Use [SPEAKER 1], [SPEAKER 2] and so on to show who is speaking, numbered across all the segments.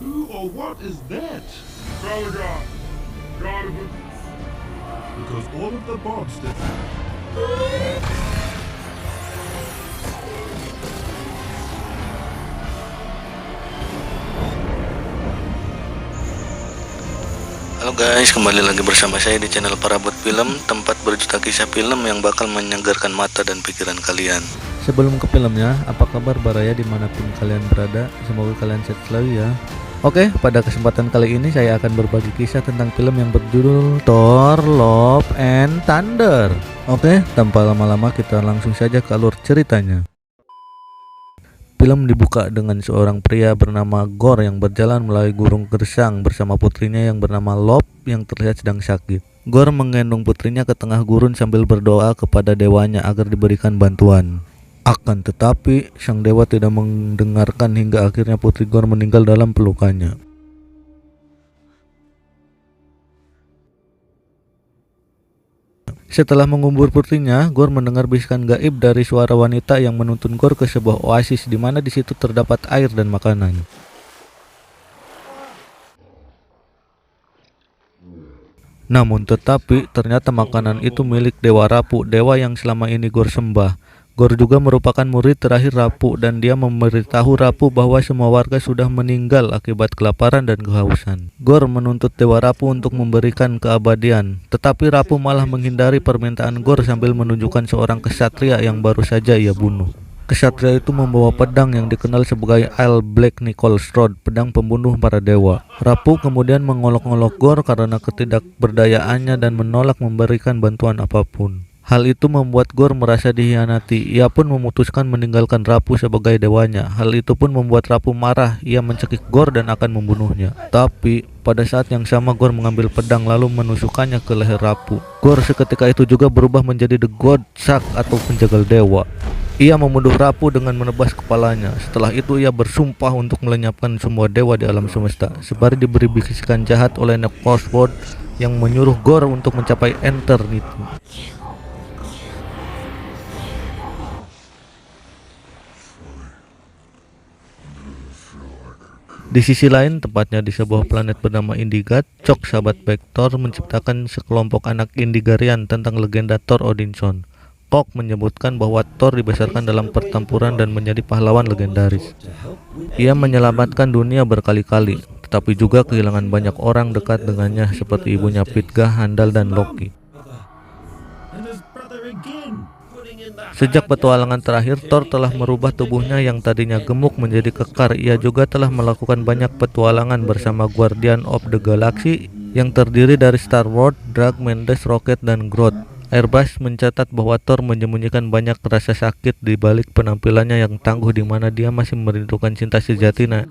[SPEAKER 1] Who or what is that?
[SPEAKER 2] Galaga, god of the...
[SPEAKER 1] Because all of the monsters...
[SPEAKER 3] Halo guys, kembali lagi bersama saya di channel Parabot Film, tempat berjuta kisah film yang bakal menyegarkan mata dan pikiran kalian. Sebelum ke filmnya, apa kabar Baraya dimanapun kalian berada? Semoga kalian sehat selalu ya. Oke, pada kesempatan kali ini saya akan berbagi kisah tentang film yang berjudul Thor Love and Thunder. Oke, tanpa lama-lama kita langsung saja ke alur ceritanya. Film dibuka dengan seorang pria bernama Gorr yang berjalan melalui gurun gersang bersama putrinya yang bernama Love yang terlihat sedang sakit. Gorr menggendong putrinya ke tengah gurun sambil berdoa kepada dewanya agar diberikan bantuan. Akan tetapi, sang dewa tidak mendengarkan hingga akhirnya putri Gorr meninggal dalam pelukannya. Setelah mengubur putrinya, Gorr mendengar bisikan gaib dari suara wanita yang menuntun Gorr ke sebuah oasis di mana di situ terdapat air dan makanan. Namun tetapi ternyata makanan itu milik Dewa Rapu, dewa yang selama ini Gorr sembah. Gorr juga merupakan murid terakhir Rapu dan dia memberitahu Rapu bahwa semua warga sudah meninggal akibat kelaparan dan kehausan. Gorr menuntut Dewa Rapu untuk memberikan keabadian, tetapi Rapu malah menghindari permintaan Gorr sambil menunjukkan seorang kesatria yang baru saja ia bunuh. Kesatria itu membawa pedang yang dikenal sebagai Isle Black Nichols Rod, pedang pembunuh para dewa. Rapu kemudian mengolok-olok Gorr karena ketidakberdayaannya dan menolak memberikan bantuan apapun. Hal itu membuat Gorr merasa dikhianati. Ia pun memutuskan meninggalkan Rapu sebagai dewanya. Hal itu pun membuat Rapu marah. Ia mencekik Gorr dan akan membunuhnya. Tapi pada saat yang sama Gorr mengambil pedang lalu menusukkannya ke leher Rapu. Gorr seketika itu juga berubah menjadi The God Shark atau penjagal dewa. Ia membunuh Rapu dengan menebas kepalanya. Setelah itu ia bersumpah untuk melenyapkan semua dewa di alam semesta. Sembari diberi bisikan jahat oleh Nichols Rod yang menyuruh Gorr untuk mencapai Eternity. Di sisi lain, tepatnya di sebuah planet bernama Indigat, Chok, sahabat baik Thor, menciptakan sekelompok anak Indigarian tentang legenda Thor Odinson. Kok menyebutkan bahwa Thor dibesarkan dalam pertempuran dan menjadi pahlawan legendaris. Ia menyelamatkan dunia berkali-kali, tetapi juga kehilangan banyak orang dekat dengannya seperti ibunya Vidga, Handal, dan Loki. Sejak petualangan terakhir, Thor telah merubah tubuhnya yang tadinya gemuk menjadi kekar. Ia juga telah melakukan banyak petualangan bersama Guardian of the Galaxy yang terdiri dari Star-Lord, Drax, Mendes, Rocket, dan Groot. Airbus mencatat bahwa Thor menyembunyikan banyak rasa sakit di balik penampilannya yang tangguh di mana dia masih merindukan cinta sejatinya.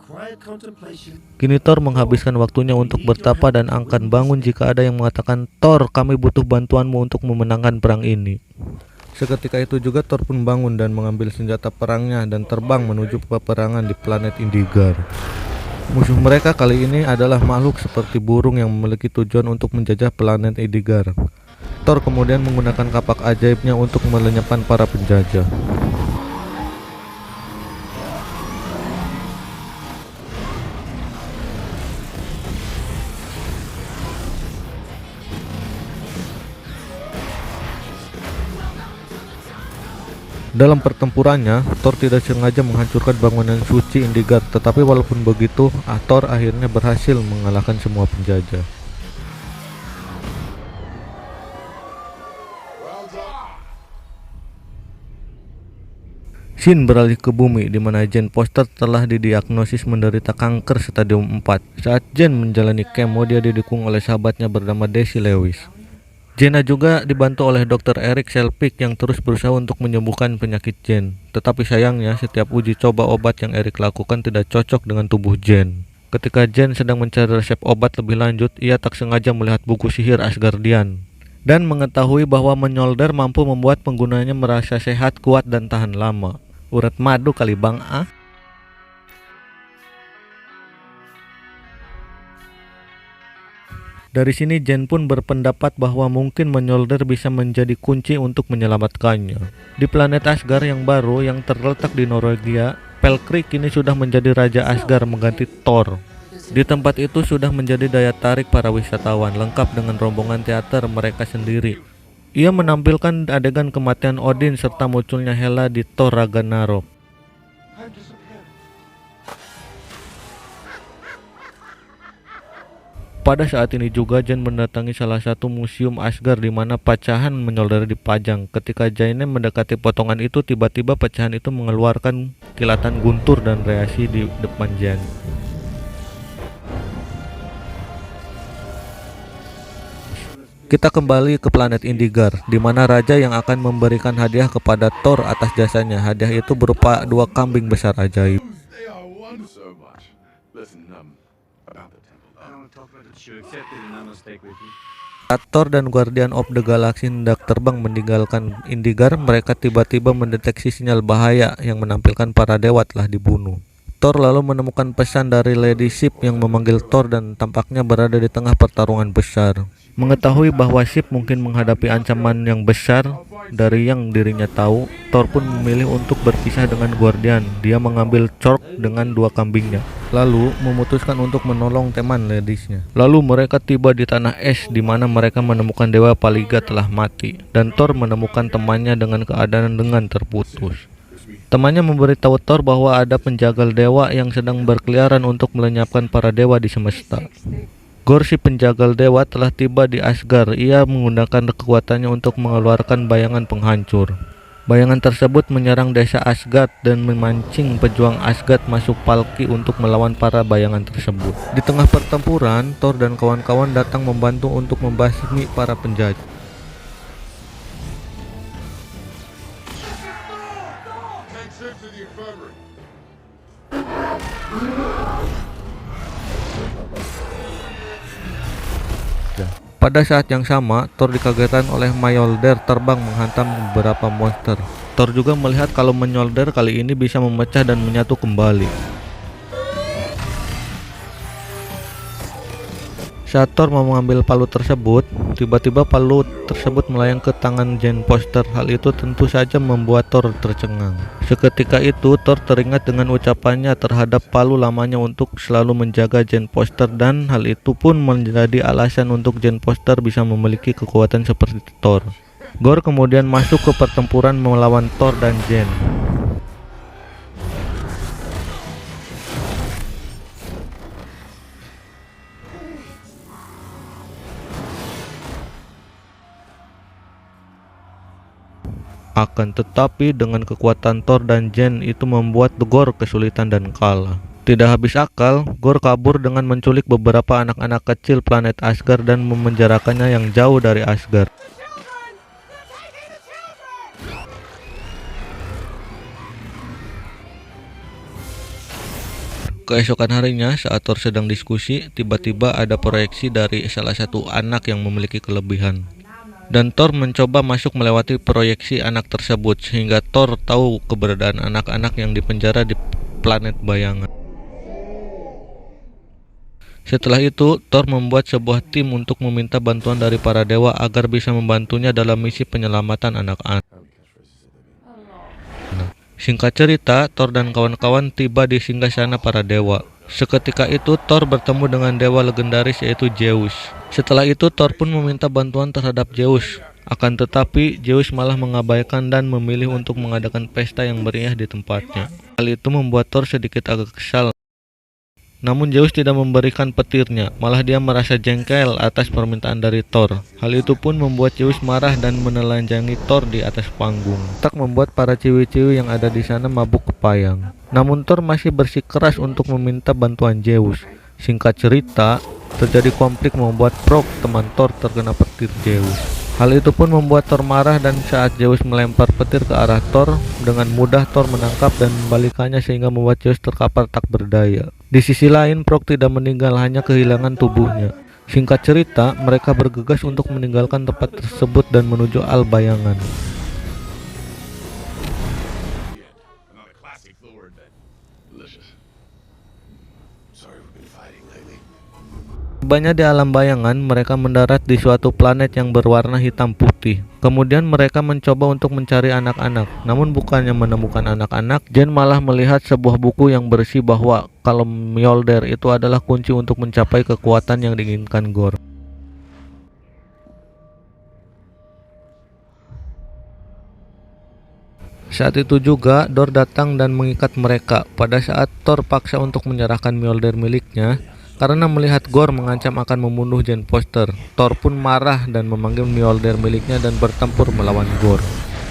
[SPEAKER 3] Kini Thor menghabiskan waktunya untuk bertapa dan akan bangun jika ada yang mengatakan, "Thor, kami butuh bantuanmu untuk memenangkan perang ini." Seketika itu juga Thor pun bangun dan mengambil senjata perangnya dan terbang menuju peperangan di planet Indigar. Musuh mereka kali ini adalah makhluk seperti burung yang memiliki tujuan untuk menjajah planet Indigar. Thor kemudian menggunakan kapak ajaibnya untuk melenyapkan para penjajah. Dalam pertempurannya, Thor tidak sengaja menghancurkan bangunan suci Indigar, tetapi walaupun begitu, Thor akhirnya berhasil mengalahkan semua penjajah. Scene beralih ke bumi di mana Jane Foster telah didiagnosis menderita kanker stadium 4. Saat Jane menjalani kemo, dia didukung oleh sahabatnya bernama Daisy Lewis. Jenna juga dibantu oleh Dr. Eric Selpik yang terus berusaha untuk menyembuhkan penyakit Jane. Tetapi sayangnya setiap uji coba obat yang Eric lakukan tidak cocok dengan tubuh Jane. Ketika Jane sedang mencari resep obat lebih lanjut, ia tak sengaja melihat buku sihir Asgardian dan mengetahui bahwa Mjolnir mampu membuat penggunanya merasa sehat, kuat, dan tahan lama. Urat madu kali bang ah. Dari sini Jane pun berpendapat bahwa mungkin Mjolnir bisa menjadi kunci untuk menyelamatkannya. Di planet Asgard yang baru yang terletak di Norwegia, Valkyrie kini sudah menjadi Raja Asgard mengganti Thor. Di tempat itu sudah menjadi daya tarik para wisatawan, lengkap dengan rombongan teater mereka sendiri. Ia menampilkan adegan kematian Odin serta munculnya Hela di Thor Ragnarok. Pada saat ini juga Jane mendatangi salah satu museum Asgard di mana pecahan Mjolnir dipajang. Ketika Jane mendekati potongan itu, tiba-tiba pecahan itu mengeluarkan kilatan guntur dan reaksi di depan Jane. Kita kembali ke planet Indigar, di mana raja yang akan memberikan hadiah kepada Thor atas jasanya. Hadiah itu berupa 2 kambing besar ajaib.
[SPEAKER 2] They are wonderful so much. Listen, about the temple. I don't want to talk about it. You accepted and I'm gonna stay with you.
[SPEAKER 3] Saat Thor dan Guardian of the Galaxy hendak terbang meninggalkan Indigar, mereka tiba-tiba mendeteksi sinyal bahaya yang menampilkan para dewa telah dibunuh. Thor lalu menemukan pesan dari Lady Sif yang memanggil Thor dan tampaknya berada di tengah pertarungan besar. Mengetahui bahwa Sif mungkin menghadapi ancaman yang besar dari yang dirinya tahu, Thor pun memilih untuk berpisah dengan Guardian. Dia mengambil Chork dengan 2 kambingnya, lalu memutuskan untuk menolong teman ladiesnya. Lalu mereka tiba di tanah es di mana mereka menemukan Dewa Paliga telah mati, dan Thor menemukan temannya dengan keadaan dengan terputus. Temannya memberitahu Thor bahwa ada penjagal dewa yang sedang berkeliaran untuk melenyapkan para dewa di semesta. Gorr, si penjagal dewa, telah tiba di Asgard. Ia menggunakan kekuatannya untuk mengeluarkan bayangan penghancur. Bayangan tersebut menyerang desa Asgard dan memancing pejuang Asgard masuk Palki untuk melawan para bayangan tersebut. Di tengah pertempuran, Thor dan kawan-kawan datang membantu untuk membasmi para penjajah.
[SPEAKER 2] Take Sif to the infirmary.
[SPEAKER 3] Pada saat yang sama, Thor dikagetkan oleh Mjolnir terbang menghantam beberapa monster. Thor juga melihat kalau Mjolnir kali ini bisa memecah dan menyatu kembali. Saat Thor mau mengambil palu tersebut, tiba-tiba palu tersebut melayang ke tangan Jane Foster. Hal itu tentu saja membuat Thor tercengang. Seketika itu, Thor teringat dengan ucapannya terhadap palu lamanya untuk selalu menjaga Jane Foster, dan hal itu pun menjadi alasan untuk Jane Foster bisa memiliki kekuatan seperti Thor. Gorr kemudian masuk ke pertempuran melawan Thor dan Jane. Akan tetapi dengan kekuatan Thor dan Jane itu membuat Gorr kesulitan dan kalah. Tidak habis akal, Gorr kabur dengan menculik beberapa anak-anak kecil planet Asgard dan memenjarakannya yang jauh dari Asgard. Keesokan harinya, saat Thor sedang diskusi, tiba-tiba ada proyeksi dari salah satu anak yang memiliki kelebihan. Dan Thor mencoba masuk melewati proyeksi anak tersebut, sehingga Thor tahu keberadaan anak-anak yang dipenjara di planet bayangan. Setelah itu, Thor membuat sebuah tim untuk meminta bantuan dari para dewa agar bisa membantunya dalam misi penyelamatan anak-anak. Singkat cerita, Thor dan kawan-kawan tiba di singgasana para dewa. Seketika itu, Thor bertemu dengan dewa legendaris yaitu Zeus. Setelah itu, Thor pun meminta bantuan terhadap Zeus. Akan tetapi, Zeus malah mengabaikan dan memilih untuk mengadakan pesta yang meriah di tempatnya. Hal itu membuat Thor sedikit agak kesal. Namun Zeus tidak memberikan petirnya, malah dia merasa jengkel atas permintaan dari Thor. Hal itu pun membuat Zeus marah dan menelanjangi Thor di atas panggung. Tak membuat para ciwi-ciwi yang ada di sana mabuk kepayang. Namun Thor masih bersikeras untuk meminta bantuan Zeus. Singkat cerita, terjadi konflik membuat Frog, teman Thor, terkena petir Zeus. Hal itu pun membuat Thor marah, dan saat Zeus melempar petir ke arah Thor, dengan mudah Thor menangkap dan membalikannya sehingga membuat Zeus terkapar tak berdaya. Di sisi lain, Frog tidak meninggal, hanya kehilangan tubuhnya. Singkat cerita, mereka bergegas untuk meninggalkan tempat tersebut dan menuju Al Bayangan.
[SPEAKER 2] Another classic Thor event. Delicious. Sorry we've been fighting lately.
[SPEAKER 3] Tibanya di alam bayangan, mereka mendarat di suatu planet yang berwarna hitam putih. Kemudian mereka mencoba untuk mencari anak-anak. Namun bukannya menemukan anak-anak, Jen malah melihat sebuah buku yang berisi bahwa kalau Mjolnir itu adalah kunci untuk mencapai kekuatan yang diinginkan Gore. Saat itu juga Thor datang dan mengikat mereka. Pada saat Thor paksa untuk menyerahkan Mjolnir miliknya, karena melihat Gore mengancam akan membunuh Jane Foster, Thor pun marah dan memanggil Mjolnir miliknya dan bertempur melawan Gore.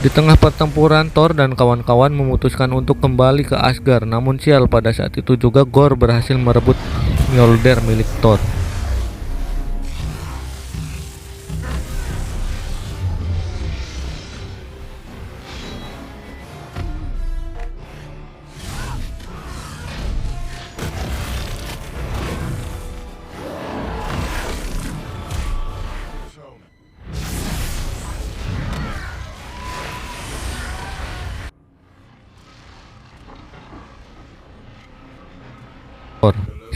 [SPEAKER 3] Di tengah pertempuran, Thor dan kawan-kawan memutuskan untuk kembali ke Asgard. Namun sial, pada saat itu juga Gore berhasil merebut Mjolnir milik Thor.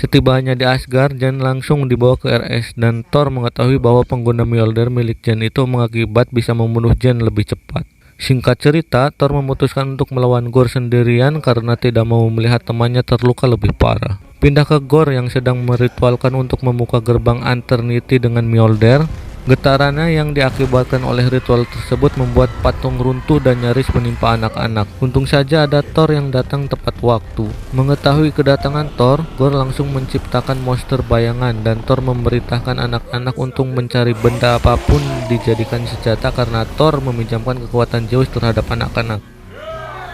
[SPEAKER 3] Setibanya di Asgard, Jane langsung dibawa ke RS dan Thor mengetahui bahwa pengguna Mjolnir milik Jane itu mengakibat bisa membunuh Jane lebih cepat. Singkat cerita, Thor memutuskan untuk melawan Gore sendirian karena tidak mau melihat temannya terluka lebih parah. Pindah ke Gore yang sedang meritualkan untuk membuka gerbang Eternity dengan Mjolnir. Getarannya yang diakibatkan oleh ritual tersebut membuat patung runtuh dan nyaris menimpa anak-anak. Untung saja ada Thor yang datang tepat waktu. Mengetahui kedatangan Thor, Gore langsung menciptakan monster bayangan dan Thor memerintahkan anak-anak untuk mencari benda apapun dijadikan senjata karena Thor meminjamkan kekuatan Zeus terhadap anak-anak.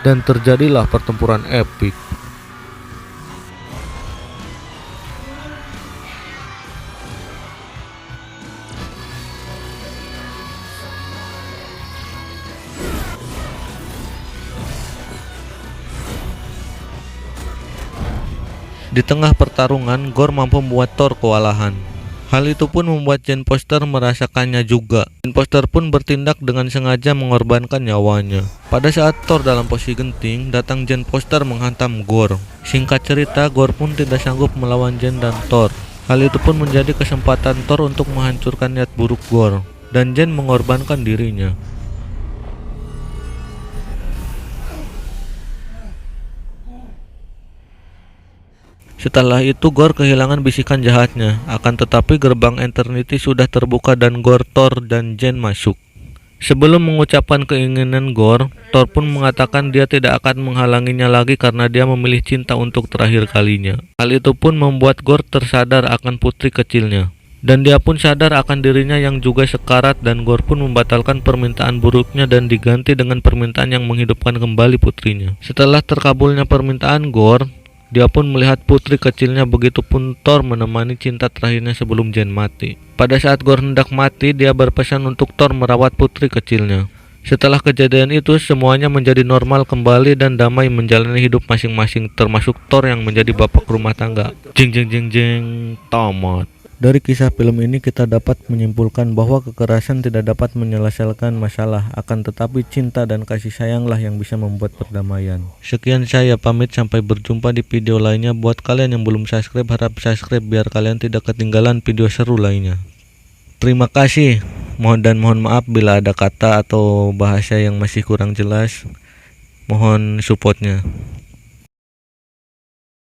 [SPEAKER 3] Dan terjadilah pertempuran epik. Di tengah pertarungan, Gore mampu membuat Thor kewalahan. Hal itu pun membuat Jane Foster merasakannya juga. Jane Foster pun bertindak dengan sengaja mengorbankan nyawanya. Pada saat Thor dalam posisi genting, datang Jane Foster menghantam Gore. Singkat cerita, Gore pun tidak sanggup melawan Jane dan Thor. Hal itu pun menjadi kesempatan Thor untuk menghancurkan niat buruk Gore, dan Jane mengorbankan dirinya. Setelah itu Gore kehilangan bisikan jahatnya, akan tetapi gerbang Eternity sudah terbuka dan Gore, Thor, dan Jane masuk. Sebelum mengucapkan keinginan Gore, Thor pun mengatakan dia tidak akan menghalanginya lagi karena dia memilih cinta untuk terakhir kalinya. Hal itu pun membuat Gore tersadar akan putri kecilnya. Dan dia pun sadar akan dirinya yang juga sekarat dan Gore pun membatalkan permintaan buruknya dan diganti dengan permintaan yang menghidupkan kembali putrinya. Setelah terkabulnya permintaan Gore, dia pun melihat putri kecilnya, begitupun Thor menemani cinta terakhirnya sebelum Jane mati. Pada saat Gore hendak mati, dia berpesan untuk Thor merawat putri kecilnya. Setelah kejadian itu, semuanya menjadi normal kembali dan damai menjalani hidup masing-masing, termasuk Thor yang menjadi bapak rumah tangga. Jeng jeng jeng jeng, tamat. Dari kisah film ini kita dapat menyimpulkan bahwa kekerasan tidak dapat menyelesaikan masalah, akan tetapi cinta dan kasih sayanglah yang bisa membuat perdamaian. Sekian saya pamit, sampai berjumpa di video lainnya. Buat kalian yang belum subscribe, harap subscribe biar kalian tidak ketinggalan video seru lainnya. Terima kasih. Mohon maaf bila ada kata atau bahasa yang masih kurang jelas. Mohon supportnya.